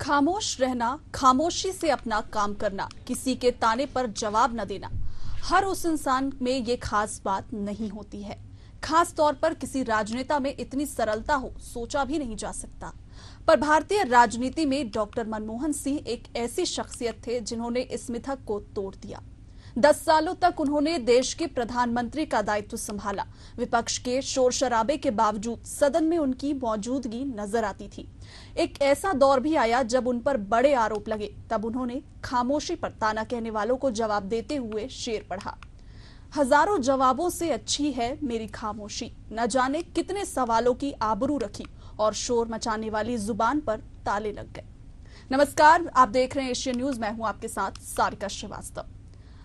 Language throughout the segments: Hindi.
खामोश रहना, खामोशी से अपना काम करना, किसी के ताने पर जवाब न देना, हर उस इंसान में ये खास बात नहीं होती है। खास तौर पर किसी राजनेता में इतनी सरलता हो, सोचा भी नहीं जा सकता। पर भारतीय राजनीति में डॉक्टर मनमोहन सिंह एक ऐसी शख्सियत थे जिन्होंने इस मिथक को तोड़ दिया। 10 सालों तक उन्होंने देश के प्रधानमंत्री का दायित्व संभाला। विपक्ष के शोर शराबे के बावजूद सदन में उनकी मौजूदगी नजर आती थी। एक ऐसा दौर भी आया जब उन पर बड़े आरोप लगे, तब उन्होंने खामोशी पर ताना कहने वालों को जवाब देते हुए शेर पढ़ा, हजारों जवाबों से अच्छी है मेरी खामोशी। न जाने कितने सवालों की आबरू रखी और शोर मचाने वाली जुबान पर ताले लग गए। नमस्कार, आप देख रहे हैं एशियन न्यूज। मैं हूं आपके साथ सारिका श्रीवास्तव।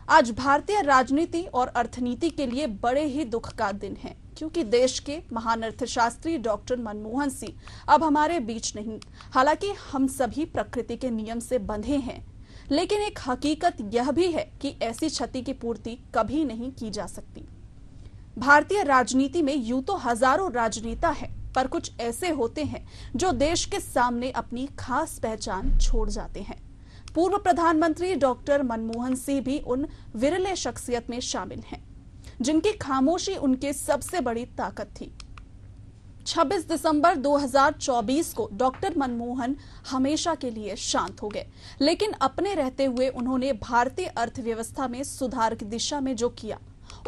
आज भारतीय राजनीति और अर्थनीति के लिए बड़े ही दुख का दिन है, क्योंकि देश के महान अर्थशास्त्री डॉक्टर मनमोहन सिंह अब हमारे बीच नहीं। हालांकि हम सभी प्रकृति के नियम से बंधे हैं, लेकिन एक हकीकत यह भी है कि ऐसी क्षति की पूर्ति कभी नहीं की जा सकती। भारतीय राजनीति में यूं तो हजारों राजनेता हैं, पर कुछ ऐसे होते हैं जो देश के सामने अपनी खास पहचान छोड़ जाते हैं। पूर्व प्रधानमंत्री डॉक्टर मनमोहन सिंह भी उन विरले शख्सियत में शामिल हैं, जिनकी खामोशी उनके सबसे बड़ी ताकत थी। 26 दिसंबर 2024 को डॉक्टर मनमोहन हमेशा के लिए शांत हो गए, लेकिन अपने रहते हुए उन्होंने भारतीय अर्थव्यवस्था में सुधार की दिशा में जो किया,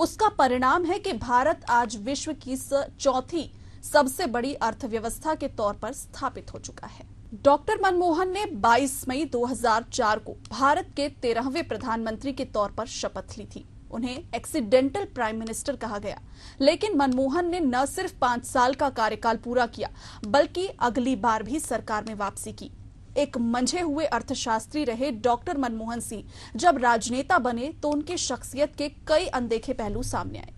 उसका परिणाम है कि भारत आज विश्व की चौथी सबसे बड़ी अर्थव्यवस्था के तौर पर स्थापित हो चुका है। डॉक्टर मनमोहन ने 22 मई 2004 को भारत के 13वें प्रधानमंत्री के तौर पर शपथ ली थी। उन्हें एक्सीडेंटल प्राइम मिनिस्टर कहा गया, लेकिन मनमोहन ने न सिर्फ 5 साल का कार्यकाल पूरा किया, बल्कि अगली बार भी सरकार में वापसी की। एक मंझे हुए अर्थशास्त्री रहे डॉक्टर मनमोहन सिंह जब राजनेता बने तो उनकी शख्सियत के कई अनदेखे पहलू सामने आए।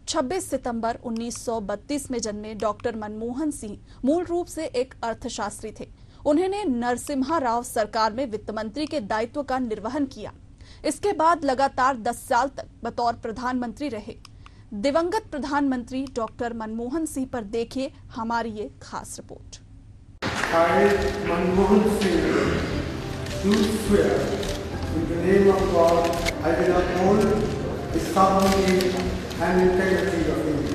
26 सितंबर 1932 में जन्मे डॉक्टर मनमोहन सिंह मूल रूप से एक अर्थशास्त्री थे। उन्होंने नरसिम्हा राव सरकार में वित्त मंत्री के दायित्व का निर्वहन किया। इसके बाद लगातार 10 साल तक बतौर प्रधानमंत्री रहे। दिवंगत प्रधानमंत्री डॉक्टर मनमोहन सिंह पर देखिए हमारी ये खास report. Manmohan Singh do swear in the name of God I will uphold the sovereignty and integrity of India.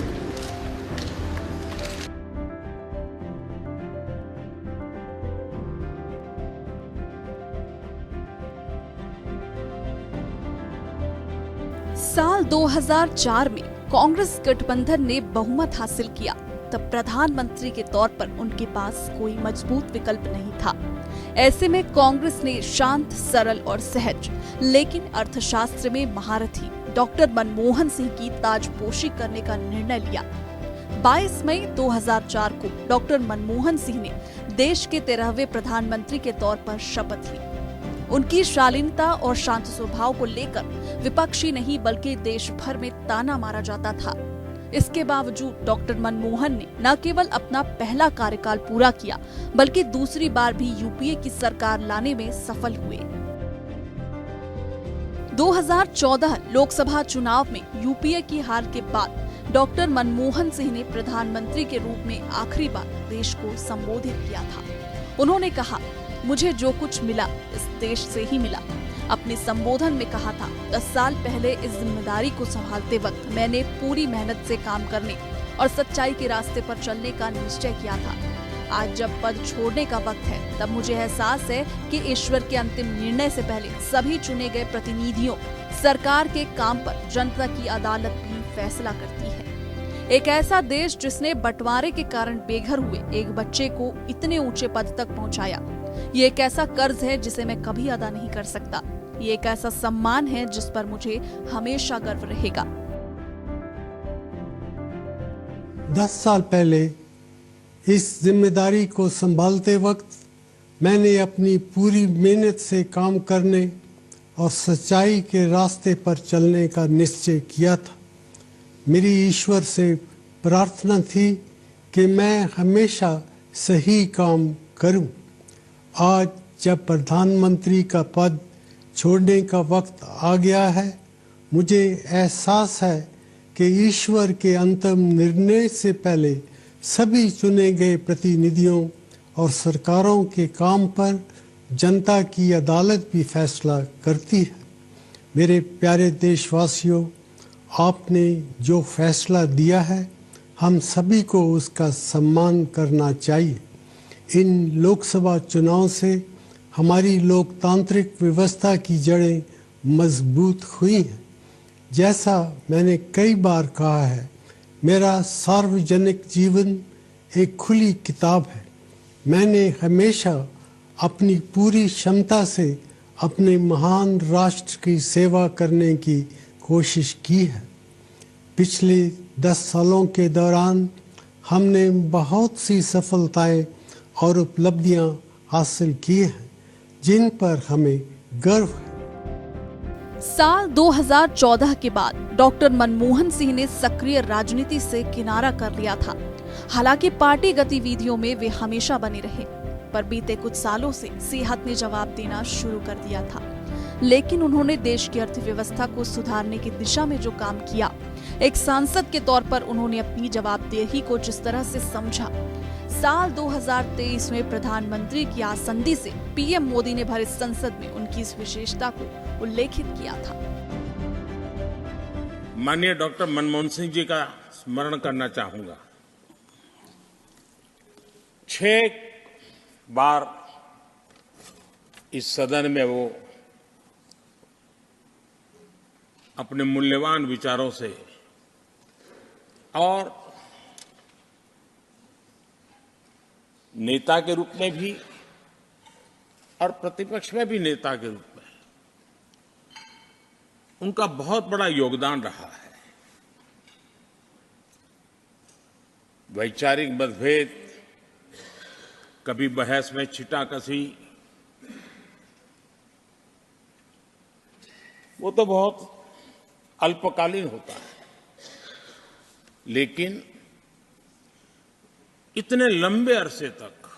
साल 2004 में कांग्रेस गठबंधन ने बहुमत हासिल किया। तब प्रधानमंत्री के तौर पर उनके पास कोई मजबूत विकल्प नहीं था। ऐसे में कांग्रेस ने शांत, सरल और सहज, लेकिन अर्थशास्त्र में महारथी डॉक्टर मनमोहन सिंह की ताजपोशी करने का निर्णय लिया। 22 मई 2004 को डॉक्टर मनमोहन सिंह ने देश के 13वें प्रधानमंत्री के तौर पर शपथ ली। उनकी शालीनता और शांत स्वभाव को लेकर विपक्षी नहीं बल्कि देश भर में ताना मारा जाता था। इसके बावजूद डॉक्टर मनमोहन ने न केवल अपना पहला कार्यकाल पूरा किया, बल्कि दूसरी बार भी यूपीए की सरकार लाने में सफल हुए। 2014 लोकसभा चुनाव में यूपीए की हार के बाद डॉक्टर मनमोहन सिंह ने प्रधानमंत्री के रूप में आखिरी बार देश को संबोधित किया था। उन्होंने कहा, मुझे जो कुछ मिला इस देश से ही मिला। अपने संबोधन में कहा था, 10 साल पहले इस जिम्मेदारी को संभालते वक्त मैंने पूरी मेहनत से काम करने और सच्चाई के रास्ते पर चलने का निश्चय किया था। आज जब पद छोड़ने का वक्त है, तब मुझे एहसास है कि ईश्वर के अंतिम निर्णय से पहले सभी चुने गए प्रतिनिधियों, सरकार के काम पर जनता की अदालत भी फैसला करती है। एक ऐसा देश जिसने बंटवारे के कारण बेघर हुए एक बच्चे को इतने ऊंचे पद तक पहुंचाया। ये एक ऐसा कर्ज है जिसे मैं कभी अदा नहीं कर सकता। ये एक ऐसा सम्मान है जिस पर मुझे हमेशा गर्व रहेगा। 10 साल पहले इस जिम्मेदारी को संभालते वक्त मैंने अपनी पूरी मेहनत से काम करने और सच्चाई के रास्ते पर चलने का निश्चय किया था। मेरी ईश्वर से प्रार्थना थी कि मैं हमेशा सही काम करूं। आज जब प्रधानमंत्री का पद छोड़ने का वक्त आ गया है, मुझे एहसास है कि ईश्वर के अंतिम निर्णय से पहले सभी चुने गए प्रतिनिधियों और सरकारों के काम पर जनता की अदालत भी फैसला करती है। मेरे प्यारे देशवासियों, आपने जो फैसला दिया है हम सभी को उसका सम्मान करना चाहिए। इन लोकसभा चुनाव से हमारी लोकतांत्रिक व्यवस्था की जड़ें मजबूत हुई हैं। जैसा मैंने कई बार कहा है, मेरा सार्वजनिक जीवन एक खुली किताब है। मैंने हमेशा अपनी पूरी क्षमता से अपने महान राष्ट्र की सेवा करने की कोशिश की है। पिछले 10 सालों के दौरान हमने बहुत सी सफलताएं और उपलब्धियां हासिल की हैं, जिन पर हमें गर्व है। साल 2014 के बाद डॉक्टर मनमोहन सिंह ने सक्रिय राजनीति से किनारा कर लिया था। हालांकि पार्टी गतिविधियों में वे हमेशा बने रहे, पर बीते कुछ सालों से सेहत ने जवाब देना शुरू कर दिया था। लेकिन उन्होंने देश की अर्थव्यवस्था को सुधारने की दिशा में जो काम किया, एक सांसद के तौर पर उन्होंने अपनी जवाबदेही को जिस तरह से समझा, साल 2023 में प्रधानमंत्री की आसंदी से पीएम मोदी ने भरे संसद में उनकी इस विशेषता को उल्लेखित किया था। माननीय डॉक्टर मनमोहन सिंह जी का स्मरण करना चाहूंगा। 6 बार इस सदन में वो अपने मूल्यवान विचारों से और नेता के रूप में भी और प्रतिपक्ष में भी नेता के रूप में उनका बहुत बड़ा योगदान रहा है। वैचारिक मतभेद, कभी बहस में छिटाकशी, वो तो बहुत अल्पकालीन होता है, लेकिन इतने लंबे अरसे तक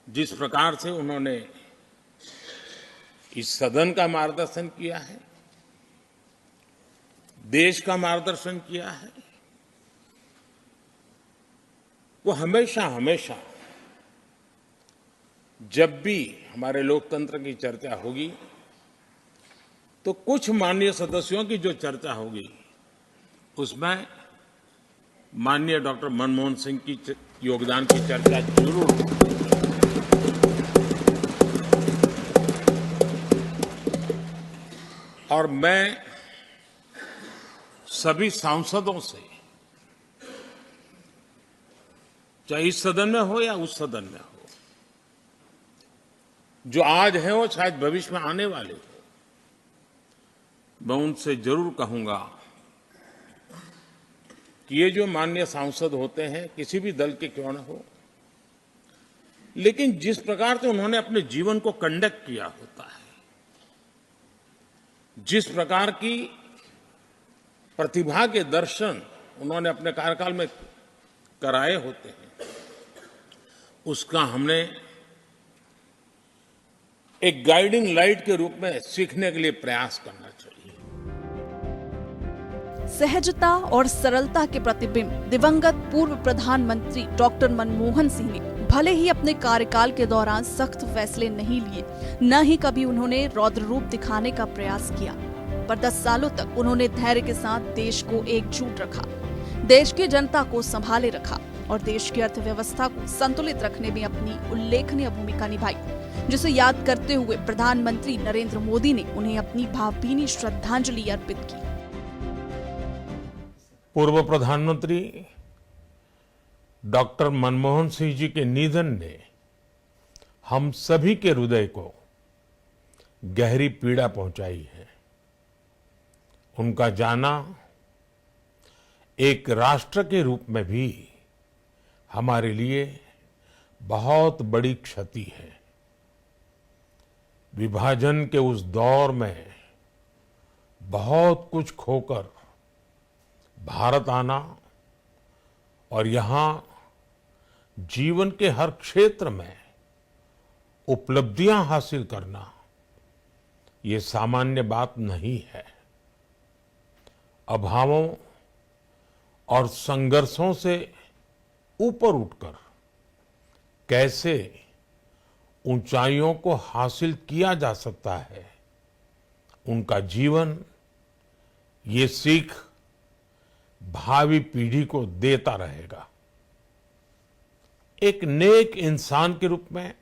जिस प्रकार से उन्होंने इस सदन का मार्गदर्शन किया है, देश का मार्गदर्शन किया है, वो हमेशा हमेशा जब भी हमारे लोकतंत्र की चर्चा होगी तो कुछ माननीय सदस्यों की जो चर्चा होगी उसमें माननीय डॉक्टर मनमोहन सिंह की योगदान की चर्चा जरूर होगी। और मैं सभी सांसदों से, चाहे इस सदन में हो या उस सदन में हो, जो आज है वो शायद भविष्य में आने वाले हो, मैं उनसे जरूर कहूंगा कि ये जो माननीय सांसद होते हैं, किसी भी दल के क्यों न हो, लेकिन जिस प्रकार से उन्होंने अपने जीवन को कंडक्ट किया होता है, जिस प्रकार की प्रतिभा के दर्शन उन्होंने अपने कार्यकाल में कराए होते हैं, उसका हमने एक गाइडिंग लाइट के रूप में सीखने के लिए प्रयास करना चाहिए। सहजता और सरलता के प्रतिबिंब दिवंगत पूर्व प्रधानमंत्री डॉक्टर मनमोहन सिंह ने भले ही अपने कार्यकाल के दौरान सख्त फैसले नहीं लिए, न ही कभी उन्होंने रौद्र रूप दिखाने का प्रयास किया, पर 10 सालों तक उन्होंने धैर्य के साथ देश को एकजुट रखा, देश की जनता को संभाले रखा और देश की अर्थव्यवस्था को संतुलित रखने में अपनी उल्लेखनीय भूमिका निभाई, जिसे याद करते हुए प्रधानमंत्री नरेंद्र मोदी ने उन्हें अपनी भावभीनी श्रद्धांजलि अर्पित की। पूर्व प्रधानमंत्री डॉक्टर मनमोहन सिंह जी के निधन ने हम सभी के हृदय को गहरी पीड़ा पहुंचाई है। उनका जाना एक राष्ट्र के रूप में भी हमारे लिए बहुत बड़ी क्षति है। विभाजन के उस दौर में बहुत कुछ खोकर भारत आना और यहां जीवन के हर क्षेत्र में उपलब्धियां हासिल करना, ये सामान्य बात नहीं है। अभावों और संघर्षों से ऊपर उठकर कैसे ऊंचाइयों को हासिल किया जा सकता है, उनका जीवन ये सीख भावी पीढ़ी को देता रहेगा। एक नेक इंसान के रूप में,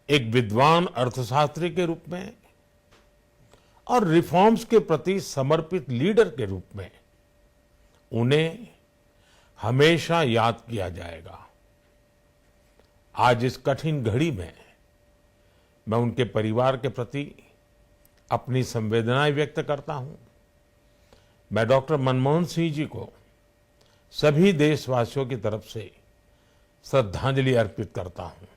एक विद्वान अर्थशास्त्री के रूप में और रिफॉर्म्स के प्रति समर्पित लीडर के रूप में उन्हें हमेशा याद किया जाएगा। आज इस कठिन घड़ी में मैं उनके परिवार के प्रति अपनी संवेदनाएं व्यक्त करता हूं। मैं डॉक्टर मनमोहन सिंह जी को सभी देशवासियों की तरफ से श्रद्धांजलि अर्पित करता हूं।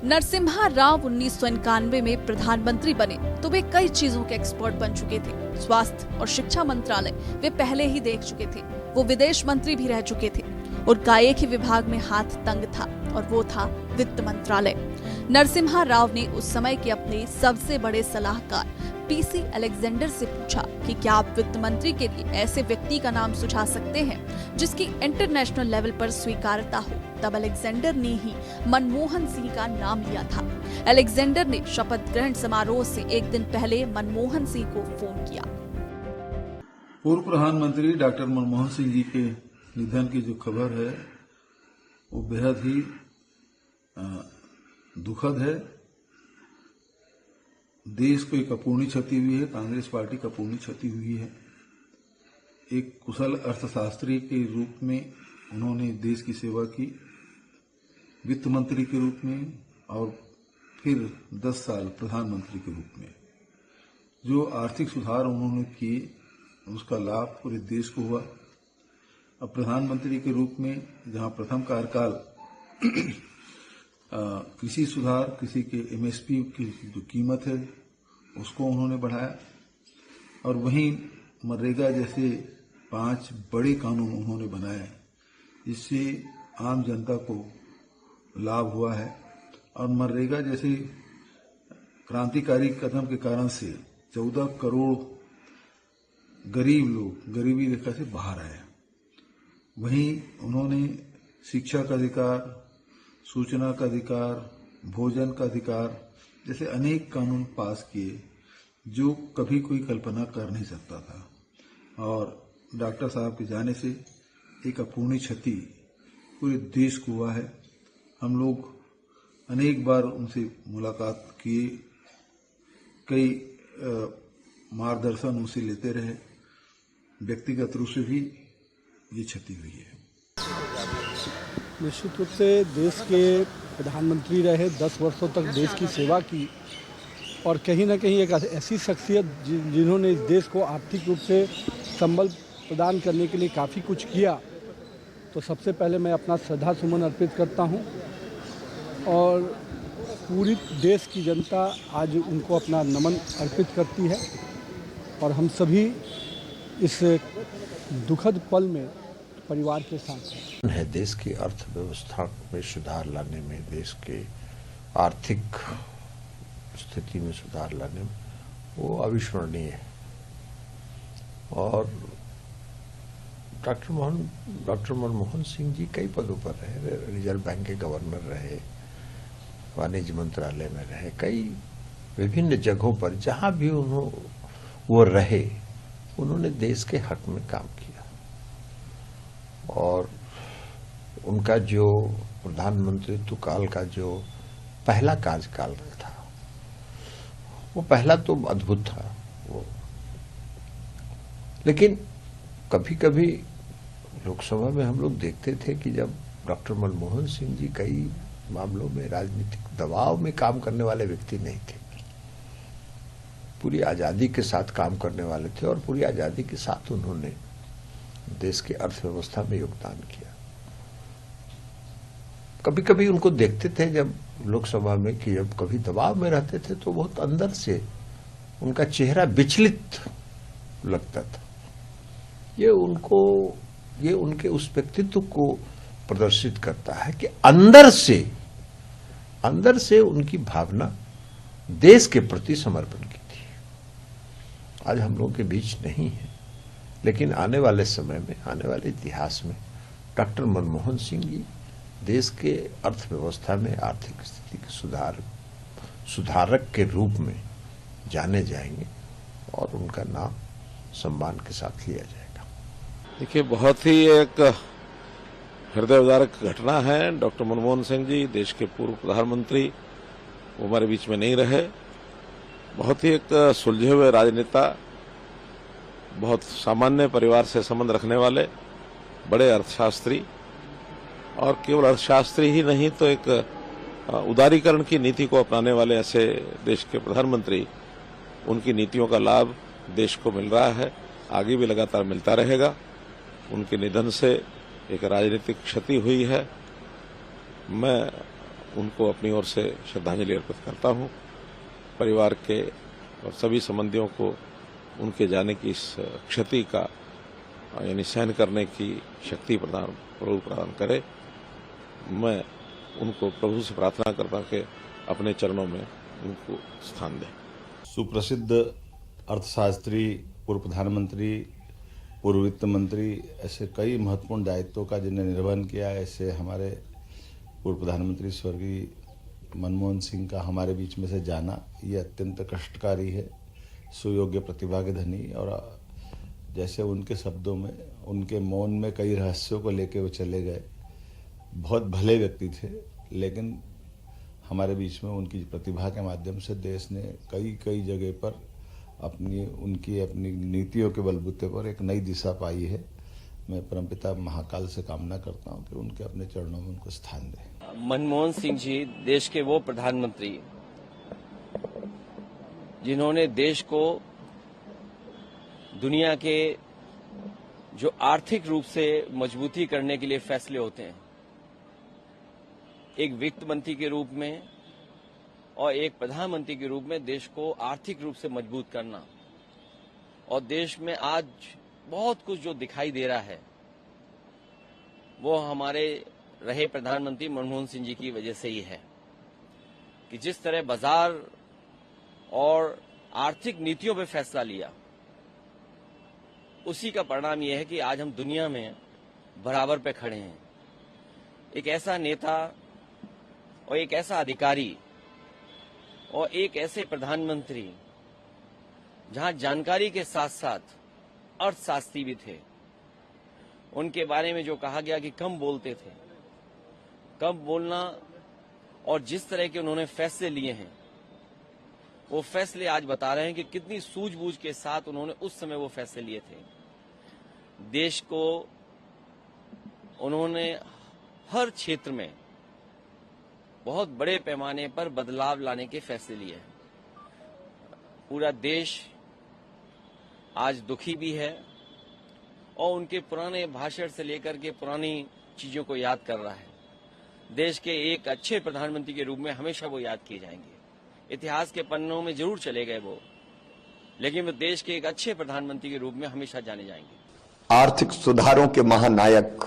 नरसिम्हा राव 1991 में प्रधानमंत्री बने तो वे कई चीजों के एक्सपर्ट बन चुके थे। स्वास्थ्य और शिक्षा मंत्रालय वे पहले ही देख चुके थे। वो विदेश मंत्री भी रह चुके थे। उनका एक ही विभाग में हाथ तंग था और वो था वित्त मंत्रालय। नरसिम्हा राव ने उस समय के अपने सबसे बड़े सलाहकार पीसी अलेक्जेंडर से पूछा कि क्या आप वित्त मंत्री के लिए ऐसे व्यक्ति का नाम सुझा सकते हैं जिसकी इंटरनेशनल लेवल पर स्वीकार्यता हो। तब अलेक्जेंडर ने ही मनमोहन सिंह का नाम लिया था। अलेक्जेंडर ने शपथ ग्रहण समारोह से एक दिन पहले मनमोहन सिंह को फोन किया। पूर्व प्रधानमंत्री डॉक्टर मनमोहन सिंह जी के निधन की जो खबर है वो बेहद ही दुखद है। देश को एक अपूर्णीय क्षति हुई है, कांग्रेस पार्टी को अपूर्णीय क्षति हुई है। एक कुशल अर्थशास्त्री के रूप में उन्होंने देश की सेवा की, वित्त मंत्री के रूप में और फिर 10 साल प्रधानमंत्री के रूप में। जो आर्थिक सुधार उन्होंने किए उसका लाभ पूरे देश को हुआ। अब प्रधानमंत्री के रूप में जहां प्रथम कार्यकाल कृषि सुधार, कृषि के एमएसपी की जो कीमत है उसको उन्होंने बढ़ाया और वहीं मनरेगा जैसे 5 बड़े कानून उन्होंने बनाए जिससे आम जनता को लाभ हुआ है। और मनरेगा जैसे क्रांतिकारी कदम के कारण से 14 करोड़ गरीब लोग गरीबी रेखा से बाहर आए। वहीं उन्होंने शिक्षा का अधिकार, सूचना का अधिकार, भोजन का अधिकार जैसे अनेक कानून पास किए जो कभी कोई कल्पना कर नहीं सकता था। और डॉक्टर साहब के जाने से एक अपूर्णीय क्षति पूरे देश को हुआ है। हम लोग अनेक बार उनसे मुलाकात किए, कई मार्गदर्शन उनसे लेते रहे। व्यक्तिगत रूप से भी ये क्षति हुई है। निश्चित रूप से देश के प्रधानमंत्री रहे, 10 वर्षों तक देश की सेवा की और कहीं ना कहीं एक ऐसी शख्सियत जिन्होंने इस देश को आर्थिक रूप से संबल प्रदान करने के लिए काफ़ी कुछ किया। तो सबसे पहले मैं अपना श्रद्धा सुमन अर्पित करता हूं और पूरी देश की जनता आज उनको अपना नमन अर्पित करती है और हम सभी इस दुखद पल में परिवार के साथ है। देश की अर्थव्यवस्था में सुधार लाने में, देश के आर्थिक स्थिति में सुधार लाने में वो अविस्मरणीय है। और डॉक्टर मनमोहन सिंह जी कई पदों पर रहे, रिजर्व बैंक के गवर्नर रहे, वाणिज्य मंत्रालय में रहे, कई विभिन्न जगहों पर जहां भी वो रहे उन्होंने देश के हक में काम किया। और उनका जो प्रधानमंत्रित्व काल का जो पहला कार्यकाल था वो पहला तो अद्भुत था वो। लेकिन कभी कभी लोकसभा में हम लोग देखते थे कि जब डॉक्टर मनमोहन सिंह जी कई मामलों में राजनीतिक दबाव में काम करने वाले व्यक्ति नहीं थे, पूरी आजादी के साथ काम करने वाले थे और पूरी आजादी के साथ उन्होंने देश की अर्थव्यवस्था में योगदान किया। कभी कभी उनको देखते थे जब लोकसभा में कि जब कभी दबाव में रहते थे तो बहुत अंदर से उनका चेहरा विचलित लगता था। ये उनके उस व्यक्तित्व को प्रदर्शित करता है कि अंदर से उनकी भावना देश के प्रति समर्पण की थी। आज हम लोगों के बीच नहीं है, लेकिन आने वाले समय में, आने वाले इतिहास में डॉक्टर मनमोहन सिंह जी देश के अर्थव्यवस्था में आर्थिक स्थिति के सुधारक के रूप में जाने जाएंगे और उनका नाम सम्मान के साथ लिया जाएगा। देखिए, बहुत ही एक हृदय उद्गारक घटना है। डॉक्टर मनमोहन सिंह जी, देश के पूर्व प्रधानमंत्री, वो हमारे बीच में नहीं रहे। बहुत ही एक सुलझे हुए राजनेता, बहुत सामान्य परिवार से संबंध रखने वाले बड़े अर्थशास्त्री, और केवल अर्थशास्त्री ही नहीं तो एक उदारीकरण की नीति को अपनाने वाले ऐसे देश के प्रधानमंत्री। उनकी नीतियों का लाभ देश को मिल रहा है, आगे भी लगातार मिलता रहेगा। उनके निधन से एक राजनीतिक क्षति हुई है। मैं उनको अपनी ओर से श्रद्धांजलि अर्पित करता हूं। परिवार के और सभी संबंधियों को उनके जाने की इस क्षति का यानी सहन करने की शक्ति प्रभु प्रदान करे। मैं उनको प्रभु से प्रार्थना करता कि अपने चरणों में उनको स्थान दें। सुप्रसिद्ध अर्थशास्त्री, पूर्व प्रधानमंत्री, पूर्व वित्त मंत्री, ऐसे कई महत्वपूर्ण दायित्वों का जिन्हें निर्वहन किया, ऐसे हमारे पूर्व प्रधानमंत्री स्वर्गीय मनमोहन सिंह का हमारे बीच में से जाना ये अत्यंत कष्टकारी है। सुयोग्य प्रतिभा के धनी, और जैसे उनके शब्दों में, उनके मौन में कई रहस्यों को लेकर वो चले गए। बहुत भले व्यक्ति थे, लेकिन हमारे बीच में उनकी प्रतिभा के माध्यम से देश ने कई जगह पर अपनी नीतियों के बलबूते पर एक नई दिशा पाई है। मैं परमपिता महाकाल से कामना करता हूं कि उनके अपने चरणों में उनको स्थान दें। मनमोहन सिंह जी देश के वो प्रधानमंत्री जिन्होंने देश को दुनिया के जो आर्थिक रूप से मजबूती करने के लिए फैसले होते हैं, एक वित्त मंत्री के रूप में और एक प्रधानमंत्री के रूप में देश को आर्थिक रूप से मजबूत करना, और देश में आज बहुत कुछ जो दिखाई दे रहा है वो हमारे रहे प्रधानमंत्री मनमोहन सिंह जी की वजह से ही है कि जिस तरह बाजार और आर्थिक नीतियों पर फैसला लिया, उसी का परिणाम यह है कि आज हम दुनिया में बराबर पे खड़े हैं। एक ऐसा नेता और एक ऐसा अधिकारी और एक ऐसे प्रधानमंत्री जहां जानकारी के साथ साथ अर्थशास्त्री भी थे। उनके बारे में जो कहा गया कि कम बोलते थे, कम बोलना और जिस तरह के उन्होंने फैसले लिए हैं, वो फैसले आज बता रहे हैं कि कितनी सूझबूझ के साथ उन्होंने उस समय वो फैसले लिए थे। देश को उन्होंने हर क्षेत्र में बहुत बड़े पैमाने पर बदलाव लाने के फैसले लिए हैं। पूरा देश आज दुखी भी है और उनके पुराने भाषण से लेकर के पुरानी चीजों को याद कर रहा है। देश के एक अच्छे प्रधानमंत्री के रूप में हमेशा वो याद किए जाएंगे। इतिहास के पन्नों में जरूर चले गए वो, लेकिन वो देश के एक अच्छे प्रधानमंत्री के रूप में हमेशा जाने जाएंगे। आर्थिक सुधारों के महानायक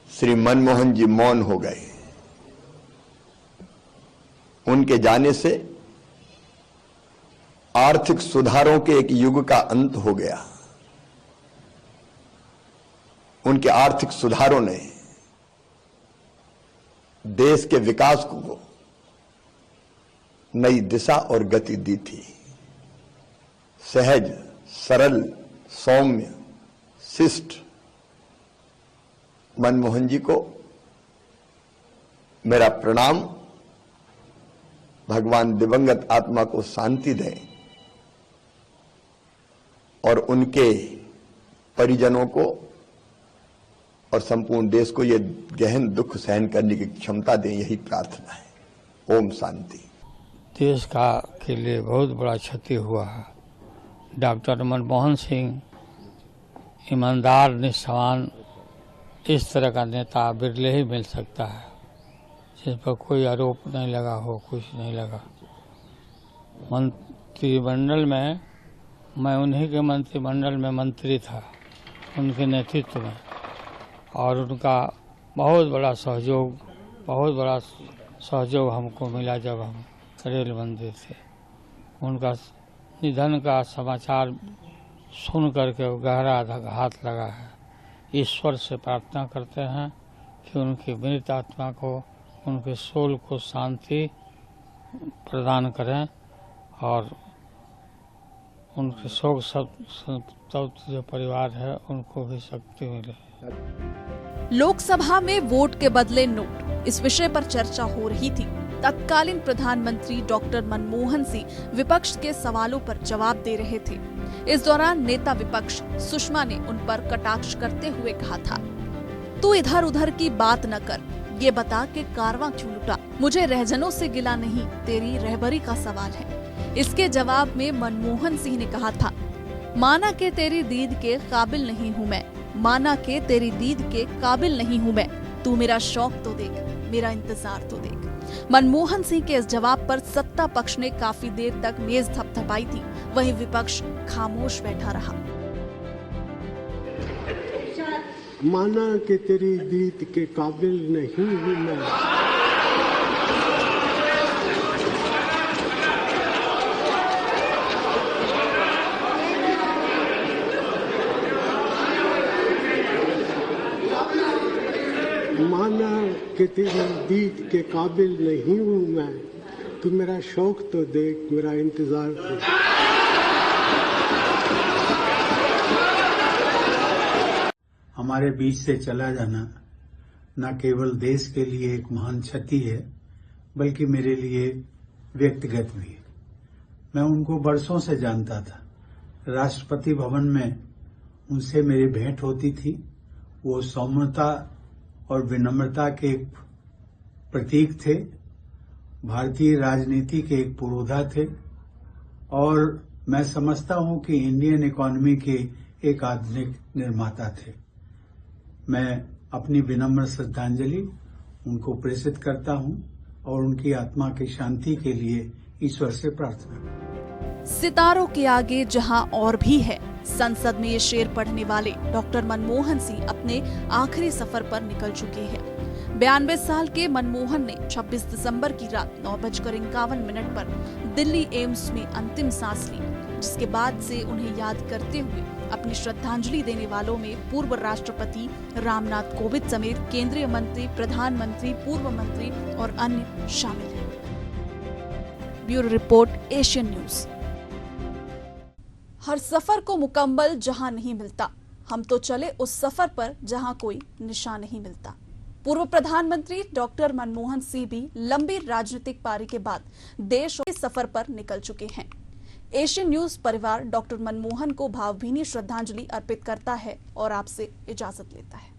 श्री मनमोहन जी मौन हो गए। उनके जाने से आर्थिक सुधारों के एक युग का अंत हो गया। उनके आर्थिक सुधारों ने देश के विकास को नई दिशा और गति दी थी। सहज, सरल, सौम्य, शिष्ट मनमोहन जी को मेरा प्रणाम। भगवान दिवंगत आत्मा को शांति दें और उनके परिजनों को और संपूर्ण देश को ये गहन दुख सहन करने की क्षमता दें, यही प्रार्थना है। ओम शांति। देश का के लिए बहुत बड़ा क्षति हुआ है। डॉक्टर मनमोहन सिंह ईमानदार, निष्ठावान, इस तरह का नेता बिरले ही मिल सकता है जिस पर कोई आरोप नहीं लगा हो, कुछ नहीं लगा। मंत्रिमंडल में मैं उन्हीं के मंत्रिमंडल में मंत्री था, उनके नेतृत्व में, और उनका बहुत बड़ा सहयोग हमको मिला जब हम रेल मंत्री थे। उनका निधन का समाचार सुन करके गहरा आघात लगा है। ईश्वर से प्रार्थना करते हैं कि उनकी मृत आत्मा को, उनके सोल को शांति प्रदान करें और उनके शोक संतप्त जो परिवार है उनको भी शक्ति मिले। लोकसभा में वोट के बदले नोट, इस विषय पर चर्चा हो रही थी। तत्कालीन प्रधानमंत्री डॉक्टर मनमोहन सिंह विपक्ष के सवालों पर जवाब दे रहे थे। इस दौरान नेता विपक्ष सुषमा ने उन पर कटाक्ष करते हुए कहा था, तू इधर उधर की बात न कर, ये बता कि कारवां क्यों लुटा। मुझे रहजनों से गिला नहीं, तेरी रहबरी का सवाल है। इसके जवाब में मनमोहन सिंह ने कहा था, माना के तेरी दीद के काबिल नहीं हूँ मैं, माना के तेरी दीद के काबिल नहीं हूँ मैं, तू मेरा शौक तो देख, मेरा इंतजार तो देख। मनमोहन सिंह के इस जवाब पर सत्ता पक्ष ने काफी देर तक मेज थपथपाई थी, वहीं विपक्ष खामोश बैठा रहा। माना कि तेरी दीद के काबिल नहीं हूँ मैं, माना कि तेरी दीद के काबिल नहीं हूँ मैं, तू मेरा शौक तो देख, मेरा इंतजार तो देख। हमारे बीच से चला जाना न केवल देश के लिए एक महान क्षति है, बल्कि मेरे लिए व्यक्तिगत भी है। मैं उनको बरसों से जानता था। राष्ट्रपति भवन में उनसे मेरी भेंट होती थी। वो सौम्यता और विनम्रता के एक प्रतीक थे, भारतीय राजनीति के एक पुरोधा थे और मैं समझता हूं कि इंडियन इकोनॉमी के एक आधुनिक निर्माता थे। मैं अपनी विनम्र श्रद्धांजलि उनको प्रेषित करता हूं और उनकी आत्मा की शांति के लिए ईश्वर से प्रार्थना करता हूं। सितारों के आगे जहां और भी है, संसद में ये शेर पढ़ने वाले डॉक्टर मनमोहन सिंह अपने आखिरी सफर पर निकल चुके हैं। 92 साल के मनमोहन ने 26 दिसंबर की रात 9:51 पर दिल्ली एम्स में अंतिम सांस ली, जिसके बाद से उन्हें याद करते हुए अपनी श्रद्धांजलि देने वालों में पूर्व राष्ट्रपति रामनाथ कोविंद समेत केंद्रीय मंत्री, प्रधानमंत्री, पूर्व मंत्री और अन्य शामिल हैं। Bureau report, Asian news. हर सफर को मुकम्मल जहां नहीं मिलता, हम तो चले उस सफर पर जहां कोई निशान नहीं मिलता। पूर्व प्रधानमंत्री डॉक्टर मनमोहन सिंह भी लंबी राजनीतिक पारी के बाद देश के सफर पर निकल चुके हैं। एशियन न्यूज परिवार डॉक्टर मनमोहन को भावभीनी श्रद्धांजलि अर्पित करता है और आपसे इजाजत लेता है।